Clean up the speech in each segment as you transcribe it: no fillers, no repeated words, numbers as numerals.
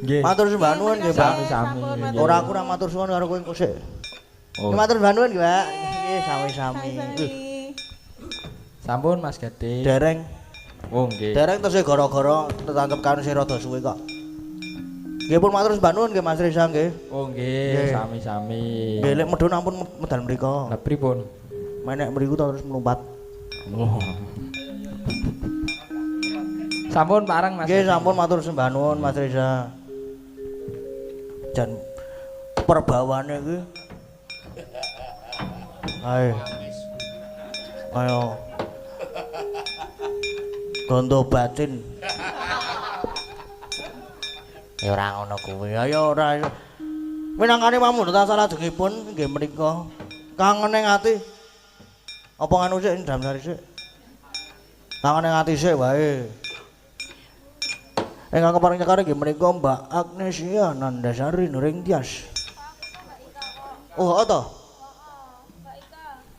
Nggih. Matur sembah nuwun nggih, Pak. Sami-sami. Ora aku ora matur suwun karo kowe engko sik. Oh. Matur sembah nuwun nggih, Pak. Nggih, sami-sami. Sampun Mas Gading. Dereng. Oh nggih. Dereng tesih gara-gara tetangkep karo sing rada suwe kok. Nggih pun matur sembah nuwun nggih Mas Reza nggih. Oh nggih, Nggih. sami-sami. Nggih lek medhun ampun medal mriku. Lah pripun? Menek mriku terus melompat. Oh. Sampun pareng Mas. Nggih Gading. sampun matur sembah nuwun Mas Reza. Jan perbawane iki. Ayo. Gondo batin. Ya ora ngono kuwi. Ayo ora. Minangkane pamun ta salajengipun nggih menika. Kangen ing ati. Apa nganu sik ndam sari sik? Kangen ing ati sik wae. Ingkang kepareng nyekare nggih menika Mbak Agnesia Nandasari Nuring Tias. Oh, to.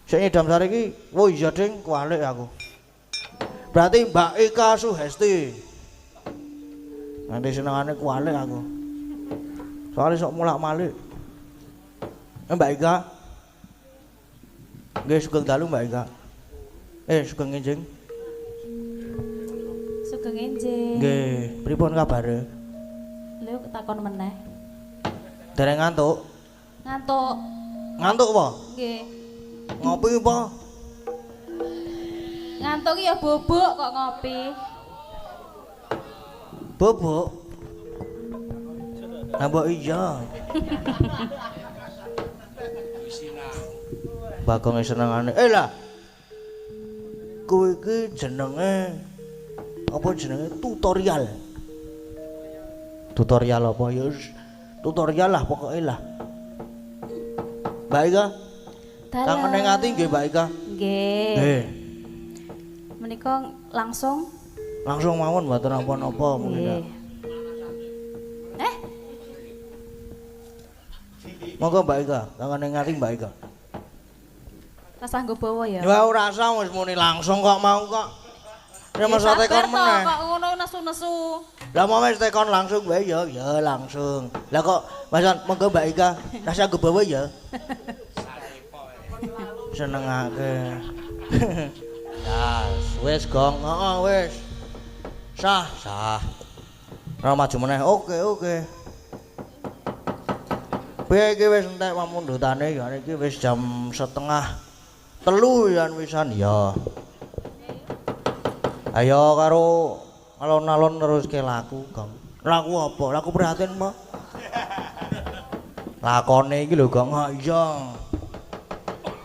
Sik nyedam sari iki, oh iya Ding, kualik aku. Berarti Mbak Ika Suhesti. Nanti senengane kualik aku. Soale sok mulak-malik. Mbak Ika. Nggih sugeng dalu Mbak Ika. Sugeng enjing. Sugeng enjing. Nggih, pripun kabare? Lho takon meneh. Dereng ngantuk? Ngantuk. Ngantuk apa? Nggih. Ngopi apa? Ngantuk ya bubuk kok ngopi. Bubuk. Nambah iya. Bagong senengane. Lah. Kuwi iki jenenge apa jenenge tutorial. Tutorial apa ya? Tutorial lah pokoke lah. Mbak Ika. Kangen ing ati nggih Mbak Ika. Nggih. Nggih. Menika langsung. Langsung mawon mboten napa-napa mungkin. Nggih. Monggo Mbak Ika, kangen ing ati Mbak Ika. Rasa nggo bawa ya. Ya ora usah wis muni langsung kok mau kok. Ya masa tekon meneh. Kok ngono nesu-nesu. Lah mau wis tekon langsung wae ya, ya langsung. Lah kok masan monggo Mbak Ika, rasa nggo bawa ya. Senengake. Ya, wis gong, heeh wis. Sah. Ora maju meneh. Oke. Piye iki wis entek pamundhutane ya iki wis jam 2:30 yan wisan ya. Ayo karo alon-alon teruske laku, Gong. Laku apa? Laku prihatin apa? Lakone iki lho, Gong. Ha iya.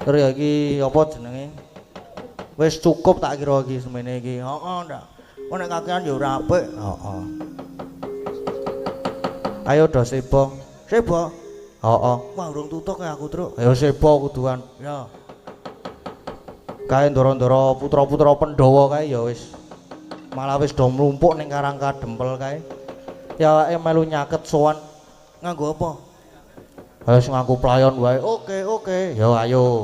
Terus ya iki apa jenenge? Wis cukup tak kira iki semene iki. Heeh, ndak. Kok nek kakean ya ora apik. Heeh. Ayo do sebo. Sebo. Heeh. Wah, urung tutuk ya aku, Truk. Ya sebo kuduan. Ya. Kae ndoro-ndoro putra-putra Pandhawa kae ya wis. Malah wis do mlumpuk ning Karang Kadempel kae. Ya awake melu nyaket sowan. Nganggo apa? Wis ngaku playon wae. Oke. Ya ayo.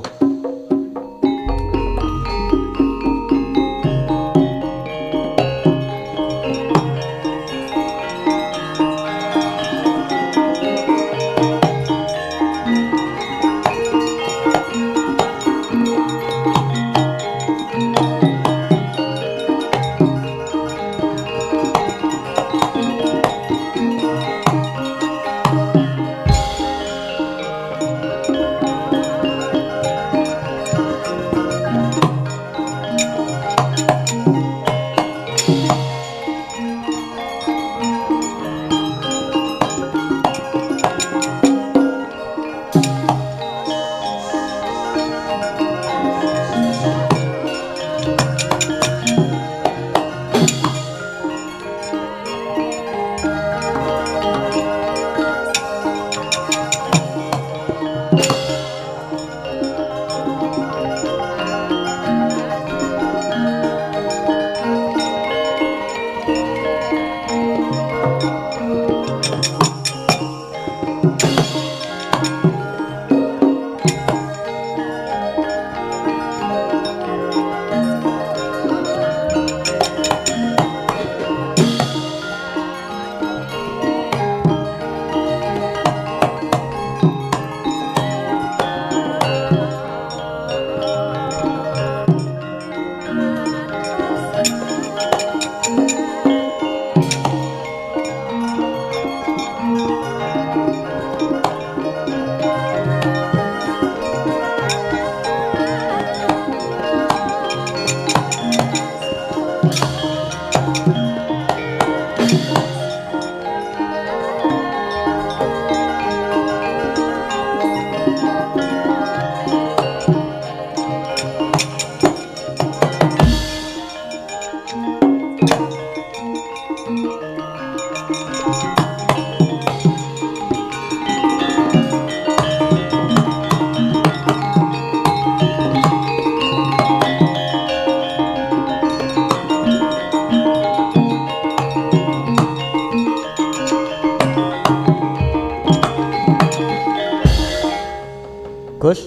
Gus.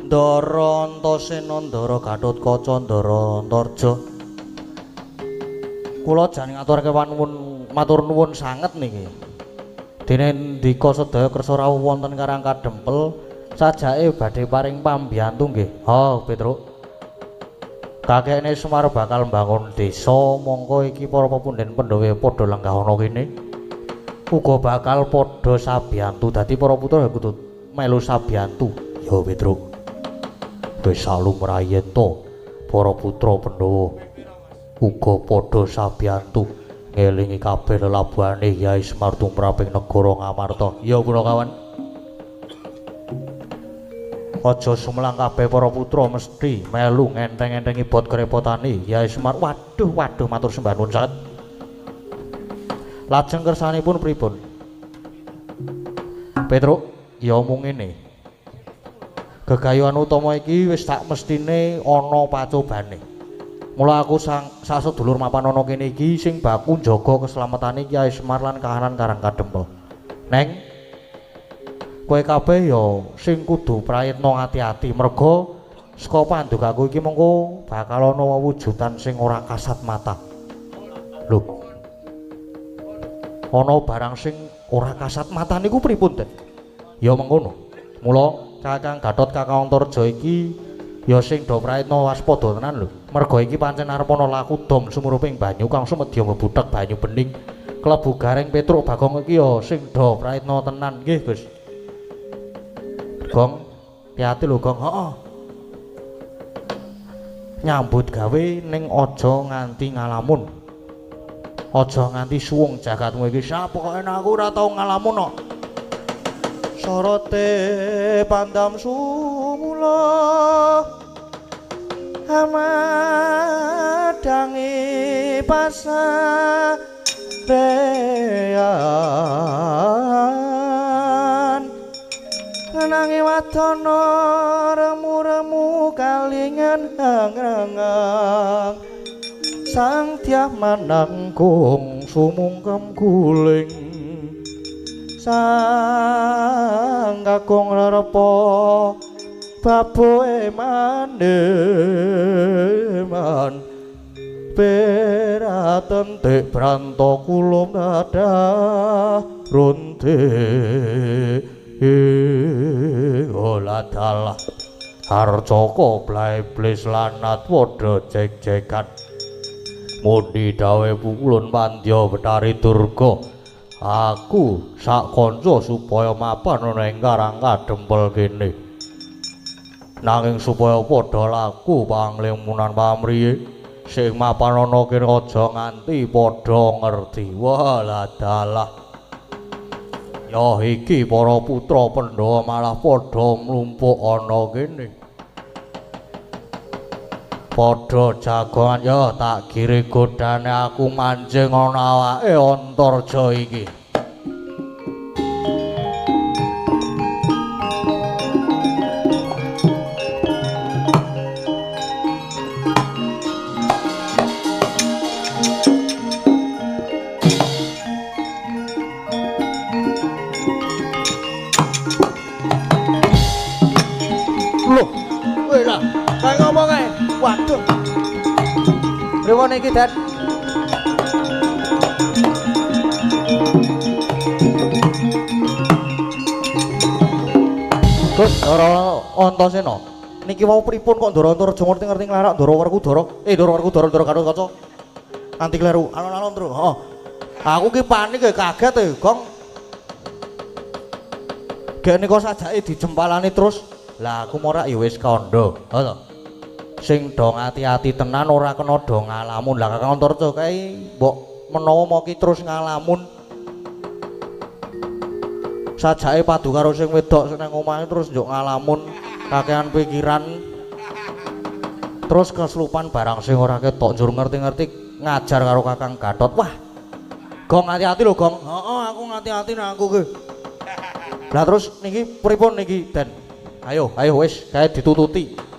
Ndara Antasena Ndara Gatotkaca Ndara Antarja. Kula jan ngaturke panuwun matur nuwun sanget niki. Dene ndika sedaya kersa rawuh wonten Karang Kadempel sajake badhe paring pambiyantu nggih. Ha, Petruk. Kakekne Semar bakal mbangun desa, mongko iki para pepunden Pandhawa padha lenggah ana kene. Uga bakal padha sabiyantu. Dadi para putra kudu melu sabiyantu. Ya, Petruk. Wis salumrayen to para putra Pandhawa uga padha sabiyantu ngelingi kabeh lelabuhane Hyai Semar tumraping negara Ngamarta. Ya Punakawan. Aja sumelang kabeh para putra mesti melu ngenteng-entengi bot kerepotane Hyai Semar. Waduh matur sembah nuwun sanget. Lajeng kersanipun pripun? Petruk, ya mung ngene. Gegayuhan utama iki wis tak mestine ana pacobane. Mula aku sak sedulur mapan ana kene iki sing baku njaga keslametane Kyai Semar lan kahanan Karang Kadempel. Neng, kowe kabeh ya sing kudu prayitna ati-ati merga saka pandukaku iki mengko bakal ana wujudan sing ora kasat mata. Lho. Ana barang sing ora kasat mata niku pripun, Den? Ya mengkono. Mula Kakang Gatot Kakang Antarja iki ya sing do prayitna waspada tenan lho. Merga iki pancen arep ana laku dom sumuruping banyu kang sumedya mlebutek banyu bening klebu Gareng Petruk Bagong iki ya sing do prayitna tenan nggih, Gus. Gong, hati-hati lho, Gong. Heeh. Nyambut gawe ning aja nganti ngalamun. Aja nganti suwung jagatmu iki. Sapokoke aku ora tau ngalamun kok. Sorote pandam sumula amadangi pasarean ngenangi wadana remu-remu kalingan hang-hangang sang tiah manangkung sumungkem guling sang kakung rerepa baboe maneman peraten tek branto kula dadah ronte oladalah harcaka blae-bles lanat padha jek-jekan mundi dawe pukulun pandya Betari Durga. Aku sak kanca supaya mapan ana ing Karang Kadempel kene. Nanging supaya padha laku panglimunan pamriye sing mapan ana kene aja nganti padha ngerti. Walah dalah. Ya iki para putra Pandhawa malah padha mlumpuk ana kene. Padha jagongan ya tak kiri godane aku manjing ana awake Antarja iki. Loh, kowe lah, kae ngomong ae. Waduh. Pripun iki, Den? Gus, Ndara Antasena. Niki mau pripun kok Ndara Antarja ngerti-ngerti nglarak Ndara Werkudara? Ndara Werkudara Ndara Gatotkaca. Kanthi kleru, alon-alon terus. Heeh. Aku ki panik kaget e, Gong. Gek nika sajake dijempalani terus. Lah aku morak ya wis kandha. Heeh. Sing do ati-ati tenan ora kena do ngalamun. Lah Kakang Antarja kae mbok menawa mau ki terus ngalamun. Sajake padu karo sing wedok sing nang omahe terus njuk ngalamun kakehan pikiran. Terus kesurupan barang sing ora ketok njur ngerti-ngerti ngajar karo Kakang Gatot. Wah. Gong hati-hati lho, Gong. Heeh, aku ngati-ati nang aku ki. Lah terus niki pripun niki, Den? Ayo wis kae ditututi.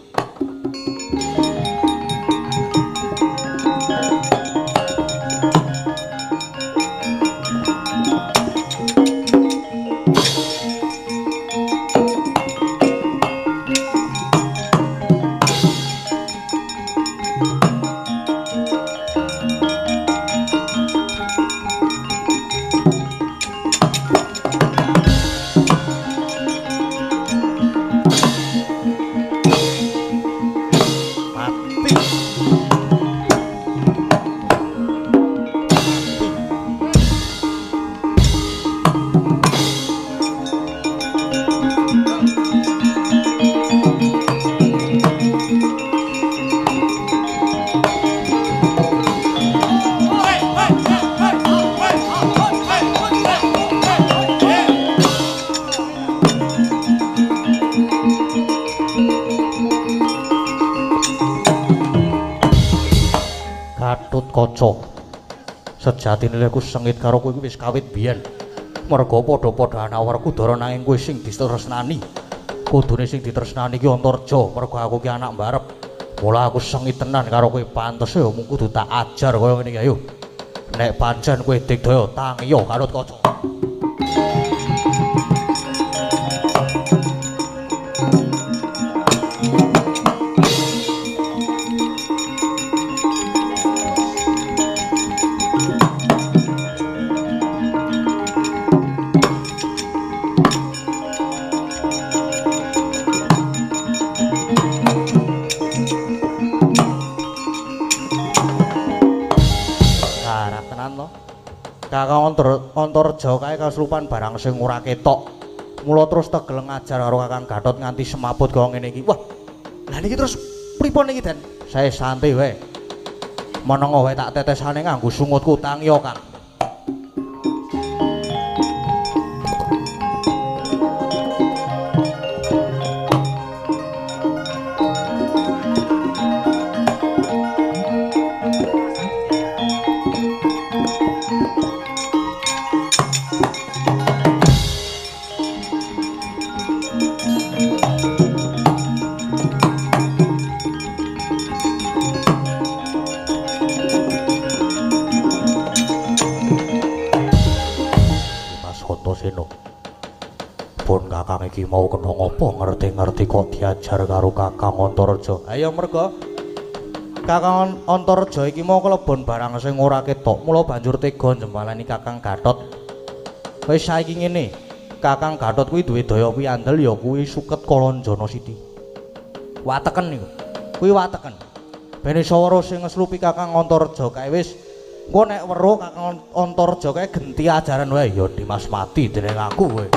Gatotkaca. Sejatine lek ku sengit karo kowe wis kawit biyen. Merga padha-padha ana Werkudara nanging kowe sing ditresnani. Kudune sing ditresnani ki Antarja, merga aku ki anak mbarep. Mula aku sengit tenan karo kowe, pantes ya mung kudu tak ajar kaya ngene iki ayo. Nek pancen kowe digdaya tangiya Gatotkaca. Kakang Antarja kae kasurupan barang sing ora ketok. Mula terus tegel ngajar karo Kakang Gatot nganti semaput kaya ngene iki. Wah. Lah niki terus pripun iki, Den? Sae santai wae. Menenga wae tak tetesane nganggo sungutku tangiya, Kang. Pun Kakang iki mau kena ngopo ngerti-ngerti kok diajar karo Kakang Antarja. Ayo merga Kakang Antarja iki mau kelebon barang sing ora ketok, mula banjur tega njembalani Kakang Gatot. Wis saiki ngene, Kakang Gatot kuwi duwe daya piandel ya kuwi suket Kalanjana Siti. Wateken niku. Kuwi wateken. Ben iso weruh sing ngeslupi Kakang Antarja kae wis engko nek weruh Kakang Antarja kae genti ajaran wae ya Dimas mati dening aku kowe.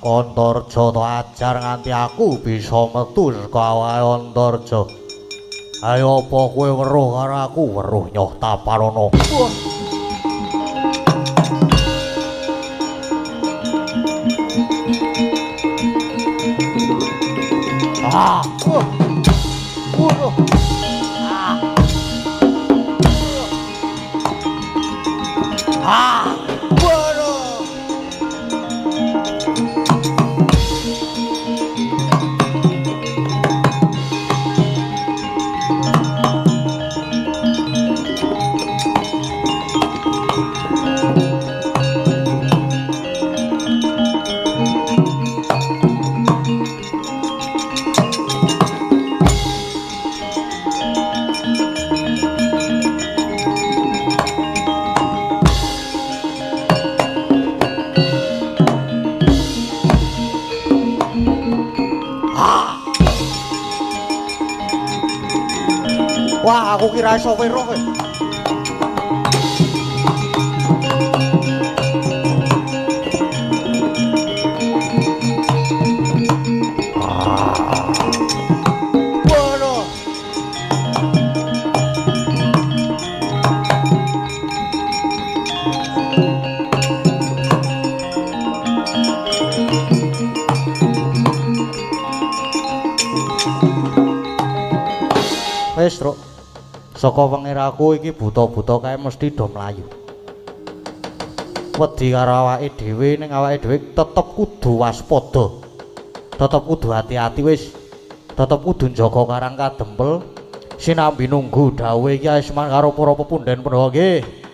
Antarja to ajar nganti aku bisa metu saka awahe Antarja. Ayo apa kowe weruh karo aku, weruh nyoh Taparana. Wah, aku kira iso weruh kowe. Wis, Truk. Saka wengiraku iki buta-buta kae mesti do mlayu. Wedi karo awake dhewe ning awake dhewe tetep kudu waspada. Tetep kudu hati-hati wis. Tetep kudu njaga karang kadempel. Sinambi nunggu dawuhe Kyai Semar karo para pepundhen Pandhawa nggih.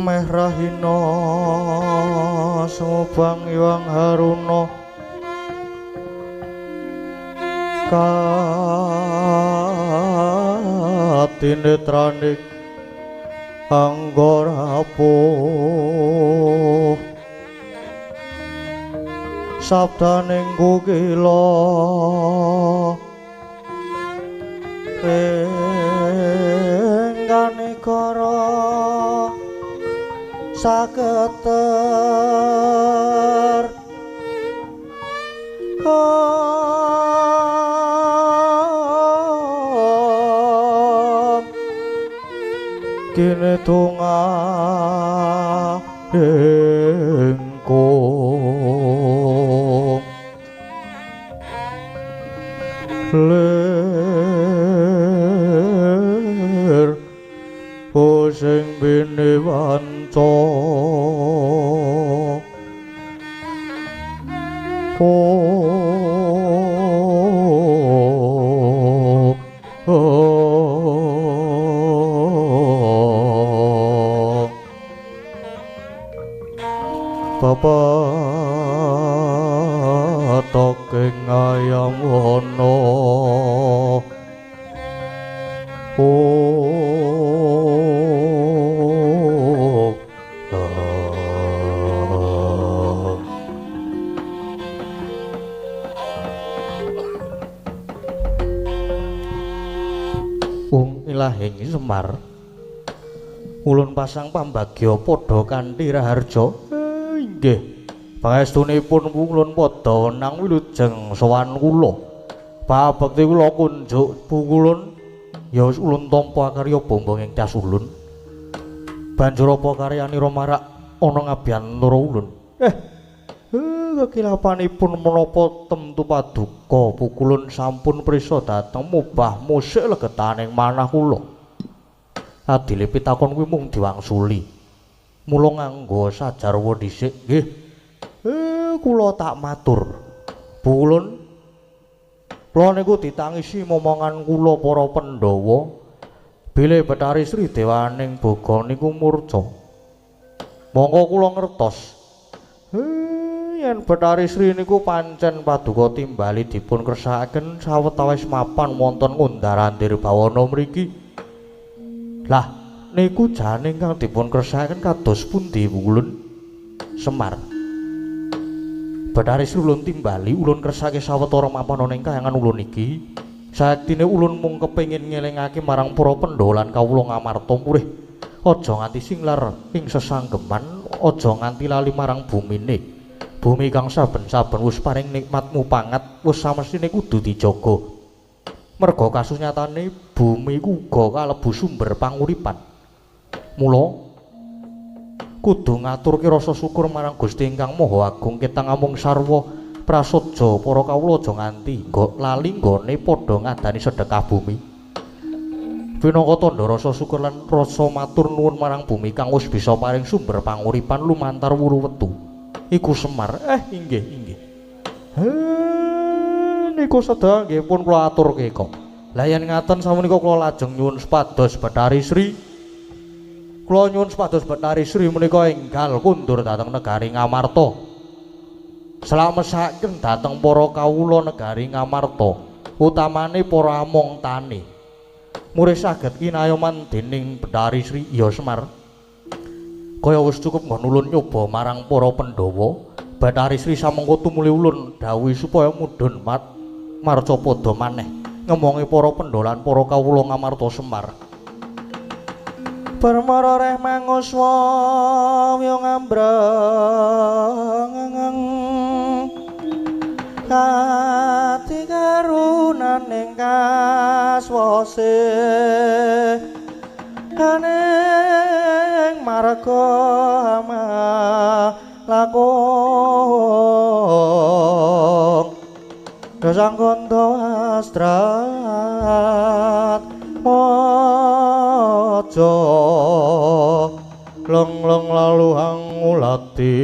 Meh rahina sumubang iwang haruna katinetraning anggarapuh sabdaning kukila engganegara saketer kene tungah engkong ler pusing bini wanco Bapak tokeng ayam wono Ilahing Semar ulun pasang pambagya padha kanthi raharja inggih pangestunipun ulun padha nang wilujeng sowan kula babekti kula kunjuk pukulun ya wis ulun tampa karya bombong ing tas ulun banjur apa karyanira marak ana ngabiyantara ulun kekilapanipun menapa temtu paduka pukulun sampun prisa dhateng mubah musik legetaning manah kula adile pitakon kuwi mung diwangsuli mula nganggo sajarwa dhisik nggih kula tak matur pukulun kula niku ditangisi momongan kula para Pandhawa bilih Bathari Sri Dewaning Boga niku murca monggo kula ngertos yen Bathari Sri niku pancen paduka timbali dipun kersakaken sawetawis mapan wonten Ngundarandir Bawana mriki. Lah niku jane ingkang dipun kersakaken kados pundi ulun Semar? Bathari Sri ulun timbali ulun kersake sawetara mapan ana ing kayangan ulun iki Saektine ulun mung kepengin ngelingake marang para pendholan kawula ngamarta murih aja nganti singlar ing sesanggeman, aja nganti lali marang bumine. Bumi kang saben-saben wis paring nikmatmu pangat wis samestine kudu dijaga. Merga kasus nyatane bumi uga kalebu sumber panguripan. Mula kudu ngaturke rasa syukur marang Gusti ingkang Maha Agung ketang amung sarwa prasaja para kawula aja nganti lali nggone padha ngadani sedekah bumi. Pinangka tandha rasa syukur lan rasa matur nuwun marang bumi kang wis bisa paring sumber panguripan lumantar wuru wetu. Iku Semar. Inggih. Niku sedaya nggih pun kula aturke kok. Lah yen ngaten samenika kula lajeng nyuwun supados Bathari Sri. Kula nyuwun supados Bathari Sri menika enggal kundur dhateng negari Ngamarta. Slamesaken dhateng para kawula negari Ngamarta, utamane para among tani. Murih saged kinayoman dening Bathari Sri iya Semar. Kaya wis cukup nggon ulun nyoba marang para Pandhawa, Bathari Sri samengko tumuli ulun dawuhi supaya mudhun marcapada maneh ngemongi para pendholan para kawula Ngamarta Semar. Permara reh manguswa yo ngambrang kati karunaning kaswase aning marga lakon gesang kondo astrat mojo leng-leng lalu hangulati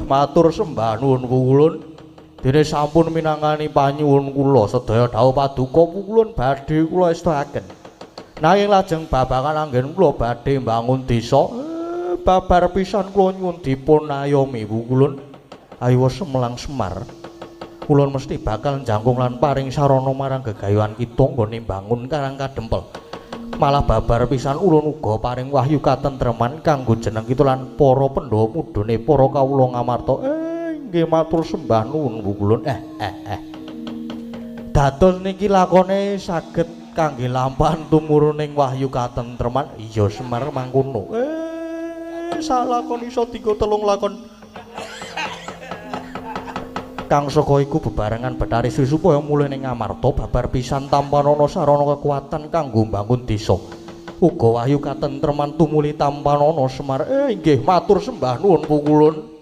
matur sembah nuwun pukulun dene sampun minangkani panyuwun kula sedaya dawuh paduka pukulun badhe kula estakaken nanging lajeng babagan anggen kula badhe mbangun desa babar pisan kula nyuwun dipun ayomi pukulun ayo Semelang Semar kula mesti bakal njangkung lan paring sarana marang gegayuhan kita nggone mbangun Karang Kadempel malah babar pisan ulun uga paring wahyu katentreman kanggo jeneng kita lan para Pandhawa mudhune para kawula Ngamarta nggih matur sembah nuwun pukulun dados niki lakone saged kangge lampahan tumuruning wahyu katentreman iya Semar mangkono salakon iso 3 3 lakon kang saka iku bebarengan Bathari Sri supaya mulih ning Ngamarta babar pisan tanpa ana sarana kekuatan kanggo mbangun desa uga wahyu katentreman tumuli tanpa ana Semar inggih matur sembah nuwun pukulun.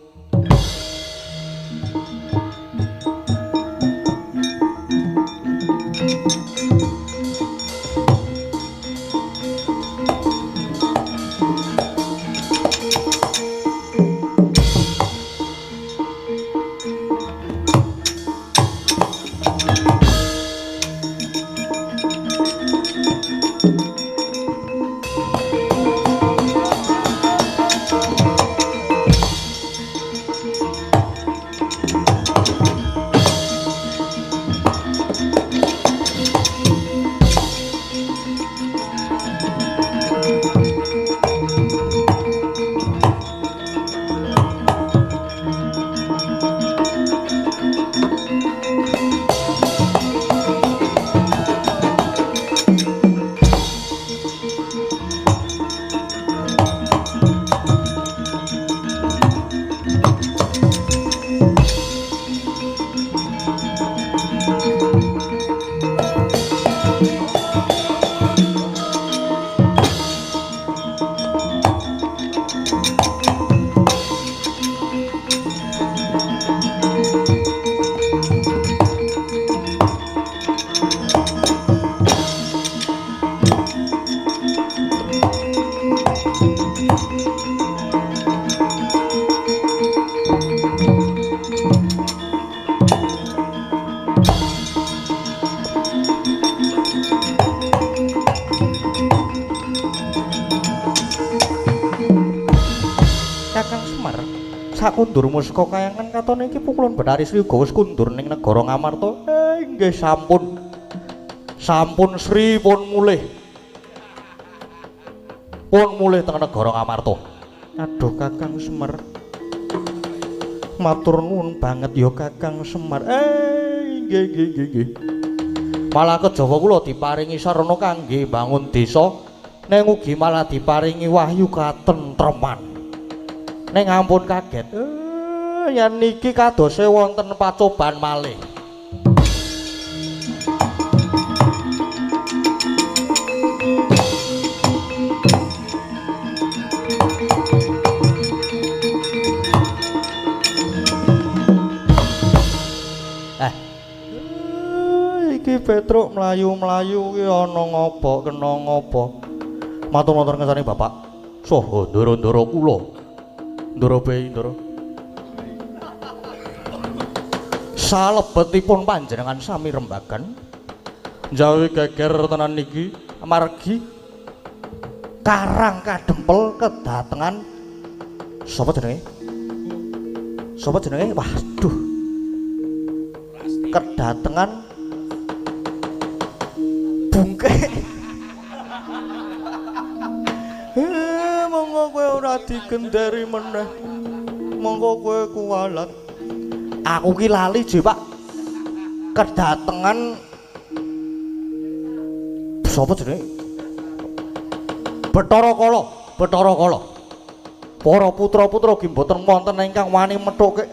Sakundur musika kayangan katone iki pukulan Bathari Sri uga wis kundur ning negara Ngamarta. Nggih sampun. Sampun Sri pun mulih. Pun mulih teng negara Ngamarta. Aduh Kakang Semar. matur nuwun banget ya Kakang Semar. Nggih. Malah kejawa kula diparingi sarana kangge bangun desa, ning ugi malah diparingi wahyu katentreman. Ning ampun kaget. Yen niki kadose wonten pacoban malih. Iki Petruk mlayu-mlayu ki ana ngopo kena ngopo. Matur-matur ngersani Bapak. Saha ndara-ndara kula. Ndara bayi ndara. Salebetipun panjenengan sami rembagan. Jawi geger tenan niki amargi Karang Kadempel kedatengan sapa jenenge? Sapa jenenge? Waduh. Kedatengan bungke. Monggo kowe ora digendari meneh. Monggo kowe kuwalat. Aku ki lali, Pak. Kedatengan sapa jenenge? Bathara Kala. Para putra-putra ki mboten wonten ingkang wani methuke.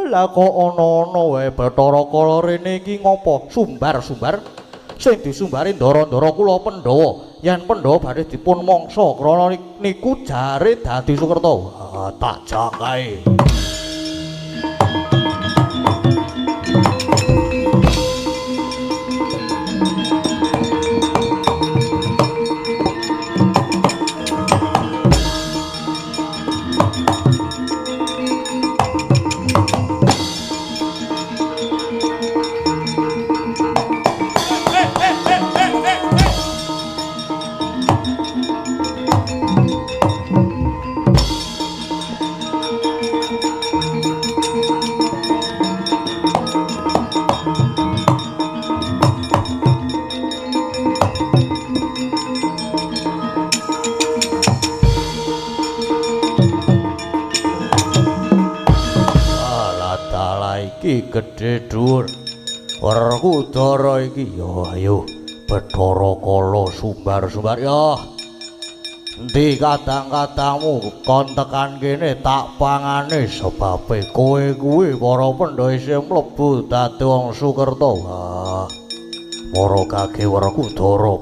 Lah kok ana-ana wae Bathara Kala rene iki ngopo? Sumbar. Sing disumbari ndara-ndara kula Pandhawa. Yen Pandhawa badhe dipun mangsa krana niku jare dadi Sukerta. Tak jakae. Gedhe dhuwur Werkudara iki ya ayo Bathara Kala sumbar ya endi kadang-kadangmu kon tekan kene tak pangane sebabe kowe kuwi para Pandhawa isih mlebu dadi wong Sukerta. Para kage Werkudara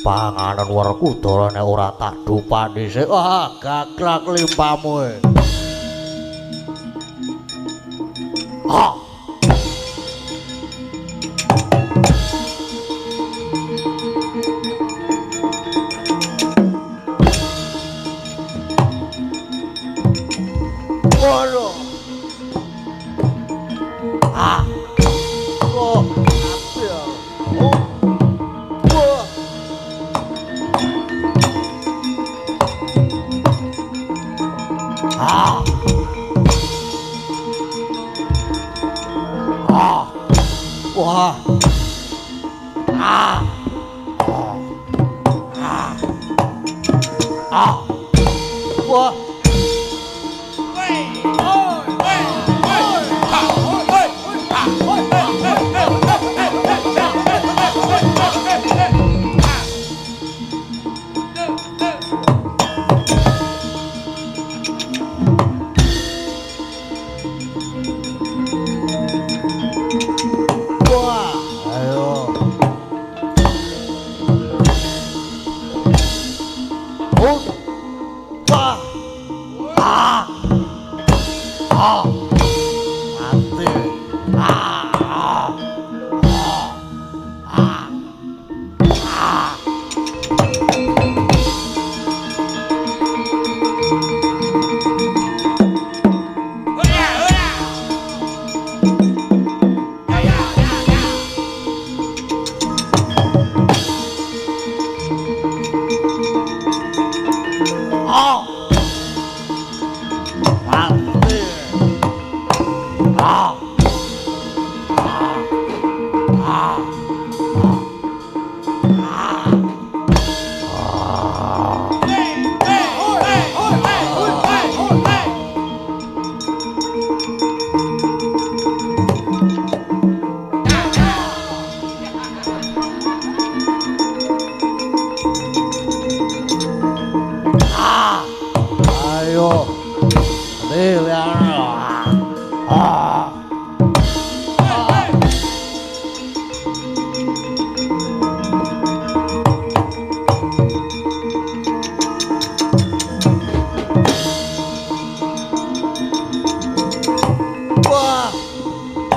panganen Werkudara nek ora tak dupan dhisik gaglak limpamu.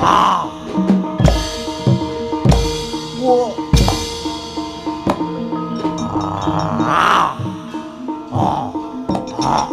Ah. Wah. Ah. Ah. Ah.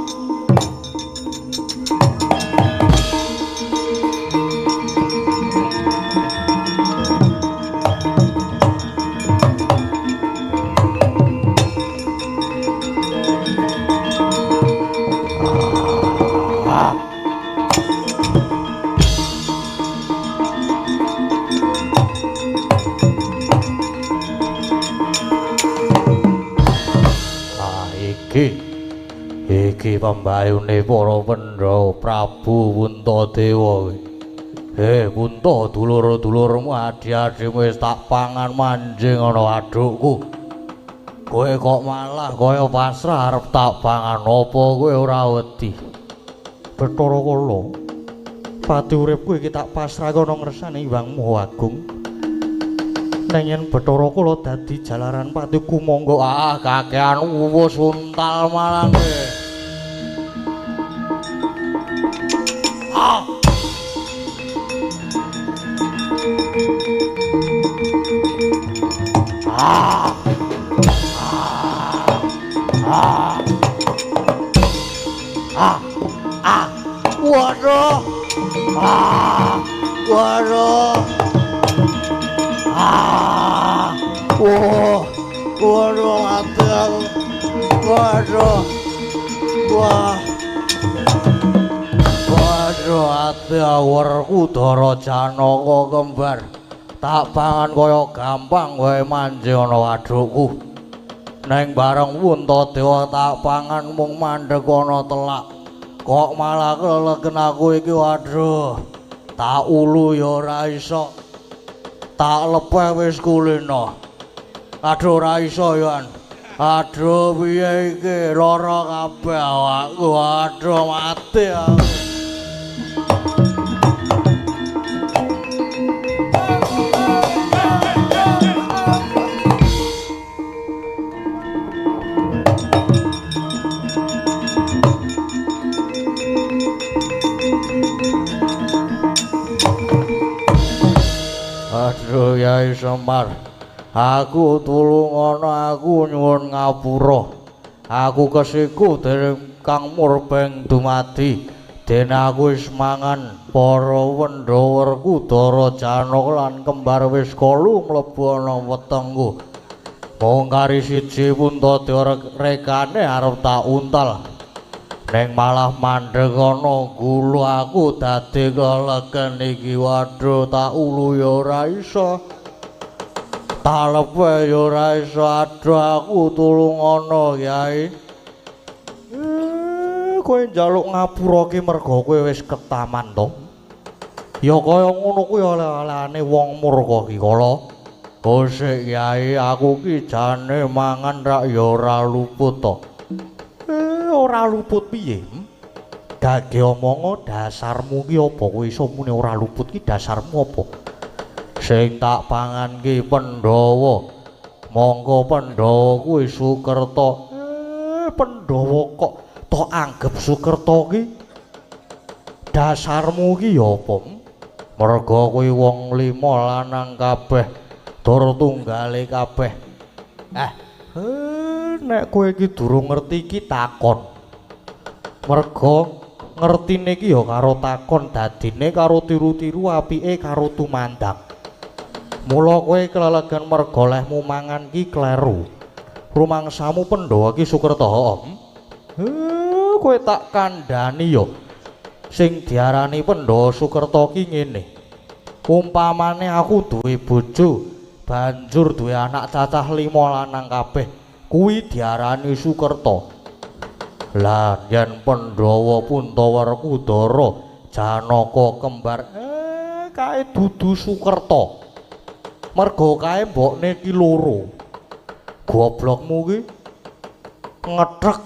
Iki pambayune para Pandhawa Prabu Puntadewa. Punta dulur-dulurmu adi-adimu wis tak pangan manjing ana wadukku. Kowe kok malah kaya pasrah arep tak pangan apa kowe ora wedi? Bathara Kala. Pati uripku iki tak pasrahke ana ngersane Hyangmu Agung. Nang yen Bathara Kala dadi jalaran patiku monggo kakean wuwus untal malang. Ah! Ah! Ah! Ah! Ah! Waduh! Ah! Waduh! Ah! Waduh, mati aku. Waduh! Wah! Waduh, ati awerku Dara Janaka kembar. Tak pangan kaya gampang wae manjing ana wadukku. Neng bareng Puntadewa tak pangan mung mandheg ana telak. Kok malah kelegen aku iki waduh. Tak ulu ya ora iso. Tak lepeh wis kulino. Aduh ora iso ya. Aduh piye iki lara kabeh awakku. Aduh mati aku. Aduh Yai Semar, aku tulung ana aku nyuwun ngapura. Aku kesiku dening Kang Murbeng dumadi. Dene aku wis mangan para Pandhawaku Dara Janaka lan kembar wis kalu mlebu ana wetengku. Mung kari siji Puntadewa rekane arep tak untal. Neng malah mandheg ana gulu aku dadi kelegen iki waduh tak ulu ya ora iso. Tak lepeh ya ora iso aduh aku tulung ana Kyai. Kowe njaluk ngapura ki merga kowe wis ketaman to. Ya kaya ngono kuwi oleh-olehane wong murka ki kala. Sik Kyai aku ki jane mangan rak ya ora luput to. Ora luput piye? Gage omongo dasarmu ki apa kowe iso muni ora luput ki dasarmu apa? Sing tak pangan ki Pandhawa. Monggo Pandhawa kuwi Sukerta. Pandhawa kok tok anggap Sukerta ki dasarmu ki ya apa? Merga kuwi wong lima lanang kabeh, tur tunggale kabeh. Nek kowe iki durung ngerti iki takon. Merga ngertine iki ya karo takon, dadine karo tiru-tiru, apike karo tumandang. Mula kowe kelelegan merga lehmu mangan ki kleru. Rumangsamu Pandhawa ki Sukerta. Kowe tak kandhani ya. Sing diarani Pandhawa Sukerta ki ngene. Umpamane aku duwe bojo, banjur duwe anak cacah 5 lanang kabeh. Kuwi diarani Sukerta. Lah yen Pandhawa Puntawerku Dara Janaka kembar kae dudu Sukerta. Merga kae mbokne ki loro. Goblokmu ki ngethek.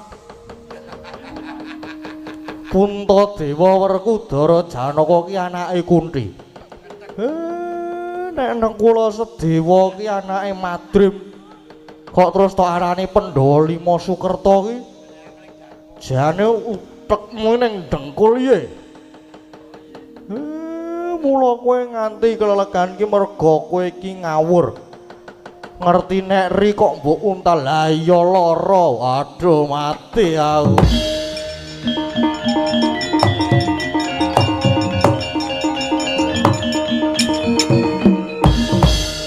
Puntadewa werku Dara Janaka ki anake Kunthi. Nek nang kula Sedewa ki anake Madrim. Kok terus tok arane Pandhawa 5 Sukerta ki? Jane utekmu ning dengkul ye. Mula kowe nganti kelelegan ki merga kowe iki ngawur. Ngerti nek ri kok mbok untal. Lah iya lara. Aduh mati aku.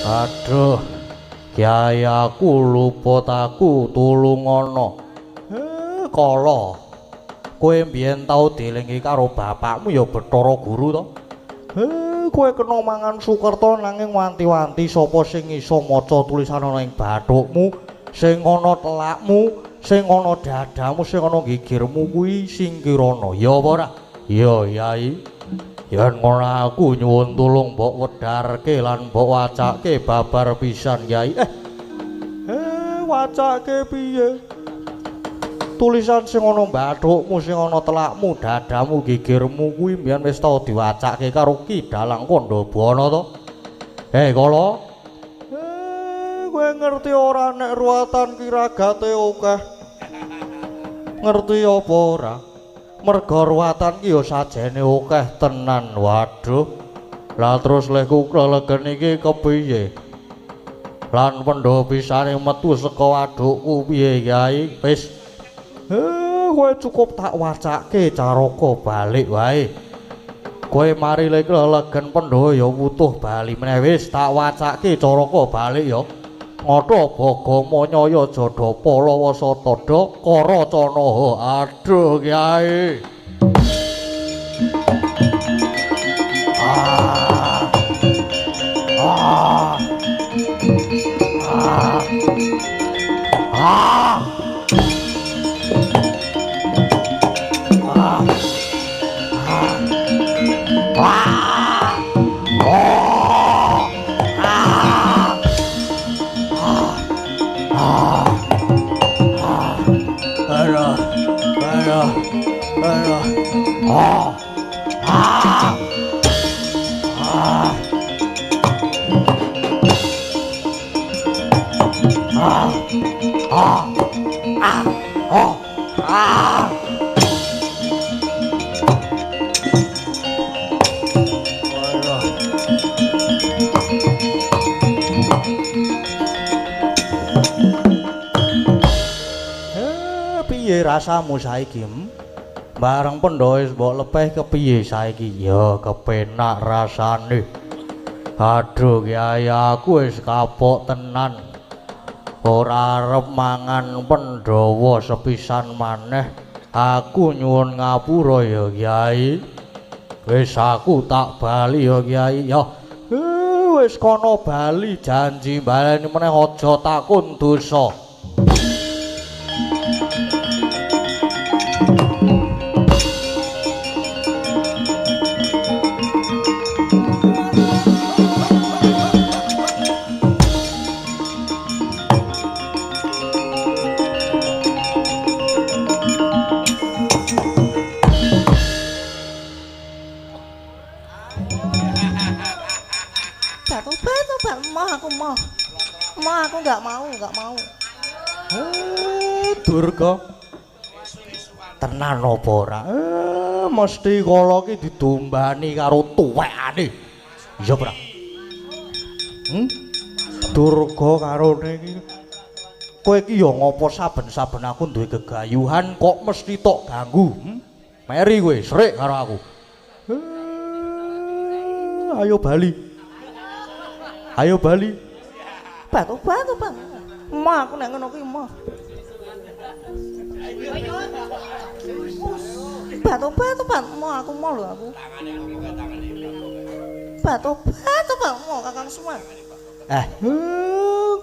Aduh. Kyai aku luput aku tulungono. Kala. Kowe mbiyen tau dielingi karo bapakmu ya Bathara Guru to? Kowe kena mangan Sukerta nanging wanti-wanti sapa sing iso maca tulisan ana ing bathukmu, sing ana telakmu, sing ana dadamu, sing ana gigirmu kuwi Singkirana. Ya apa ora? Ya, Yai. Yen ngono aku nyuwun tulung mbok wedarke lan mbok wacake babar pisan, Yai. Wacake piye? Tulisan sing ana bathukmu, sing ana telakmu, dadamu, gigirmu kuwi mbiyen wis tau diwacake karo Ki Dalang Kandabana to. Kala. Kowe ngerti ora nek ruwatan ki ragate akeh. Ngerti apa ora? Merga ruwatan ki ya sajene akeh tenan. Waduh. Lah terus lehku klelegen iki kepiye? Lan pendho pisane metu saka wadukku piye, Kyai? Wis kowe cukup tak wacake caraka balik wae. Kowe mari lek legen pendho ya wutuh bali meneh. Wis tak wacake caraka balik ya. Ngatha Bagama Nyaya Jadapa Lawasatadha Karacanaha. Aduh Kyai. Piye rasamu saiki? Bareng pendho wis mbok lepeh kepiye saiki? Ya kepenak rasane. Aduh Kyai aku wis kapok tenan. Ora arep mangan Pandhawa sepisan maneh. Aku nyuwun ngapura ya Kyai. Wis aku tak bali ya Kyai. Ya wis kono bali janji baleni meneh aja takon dosa. Aku nggak mau. Durga. Tenan apa ora? Mesti kala ki ditumbani karo tuwekane. Iya ora? Durga karone iki. Kowe iki ya ngopo saben-saben aku duwe gegayuhan kok mesti tok ganggu? Meri kowe srik karo aku. Ayo bali. Ayo bali. Batu, Bang. Emah aku nek ngono kuwi emah. Batu, Bang. Emah aku emah lho aku. Batu, Bang. Emah Kakang Semar.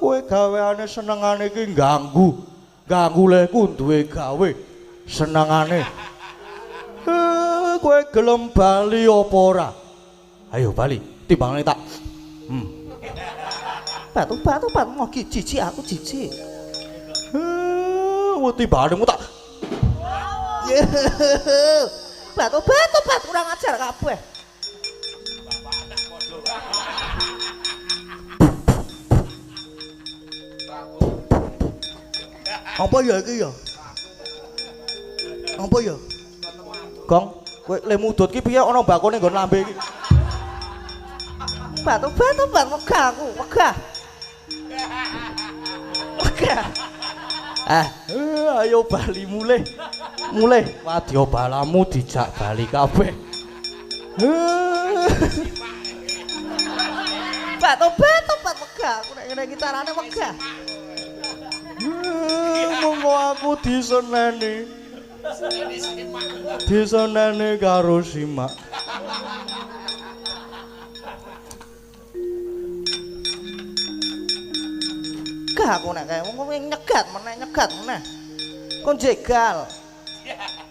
Kowe gaweane senengane iki ganggu. Ganggu leku duwe gawe. Senengane. Kowe gelem bali apa ora? Ayo bali, timbangane tak. Batu, Bang. Mau jijik aku jijik. Timbanganmu tak. Batu, kurang ajar kabeh. Apa ya iki ya? Apa ya? Gong, kowe le mudut ki piye ana bakone nggon lambe iki? Tobat wegah aku, wegah. Wegah. Ayo bali mulih. Mulih wadya balamu dijak bali kabeh. Tobat wegah aku nek ngene iki carane wegah. Monggo aku diseneni. Diseneni karo simak. Gah aku nek kae wong nyegat meneh. Kon jegal.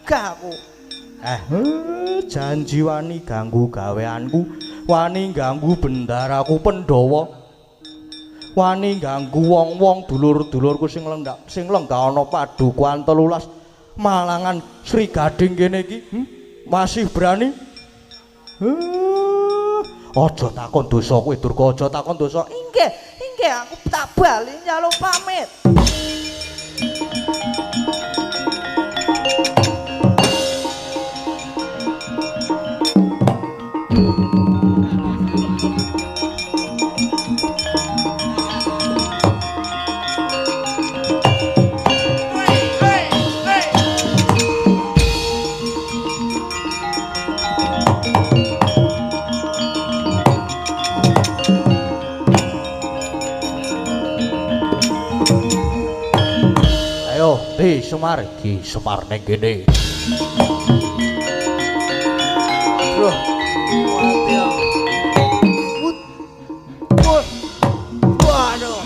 Gah aku. Janji wani ganggu gaweanku, wani ganggu bendaraku Pandhawa. Wani ganggu wong-wong dulur-dulurku sing lenggah ana padukuan 13 Malangan Sri Gading kene iki. Masih berani? Aja takon dosa kowe Durga, aja takon dosa. Inggih, aku tak bali njaluk pamit. Ki Semar ning kene. Bro. Mati ya. Waduh.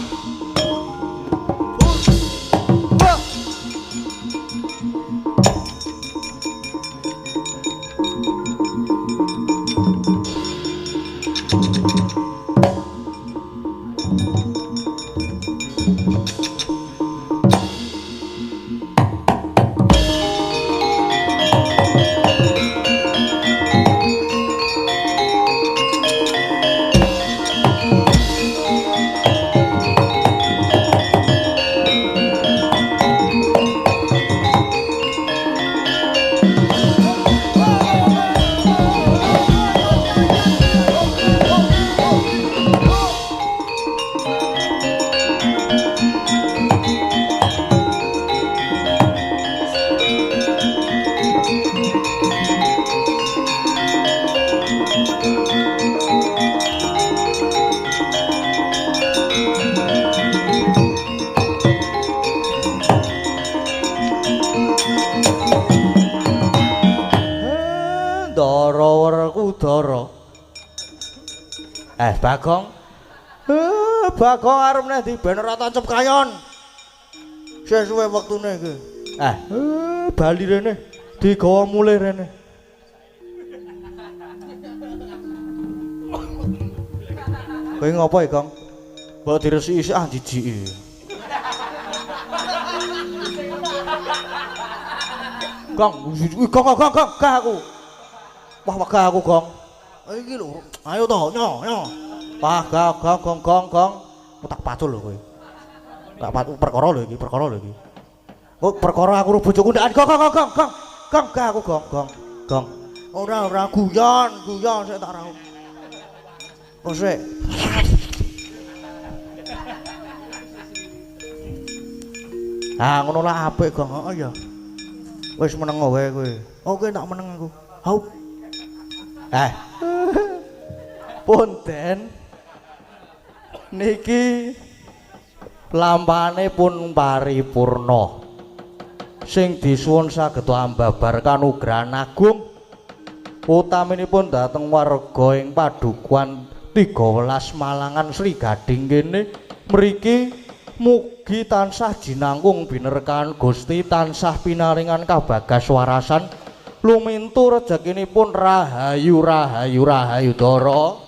Bagong. Bagong arep nek di ben ora tancep kayon. Sesuwe wektune iki. Bali rene digawa mulih rene. Kowe ngopo iki, Kang? Mbok diresiki isih jijiki. Kang, aku. Wah, wegah aku, Gong. Iki lho, ayo to, nyo. Wah, gong. Tak pacul lho kowe. Tak pacul perkara lho iki. Oh, perkara aku bojoku ndak. Gong. Gong, aku gong. Ora guyon sik tak raup. Oh, sik. Ngono lah apik, Gong. Heeh ya. Wis meneng wae kowe. Oke, tak meneng aku. Hau. Punten niki lampane pun paripurna sing disuwun saged ambabar kanugrahan agung utaminipun dhateng warga ing padukuan 13 Malangan Sri Gading kene mriki mugi tansah jinangkung binerkahan Gusti tansah pinaringan kabagas warasan lumintu rezekinipun rahayu dara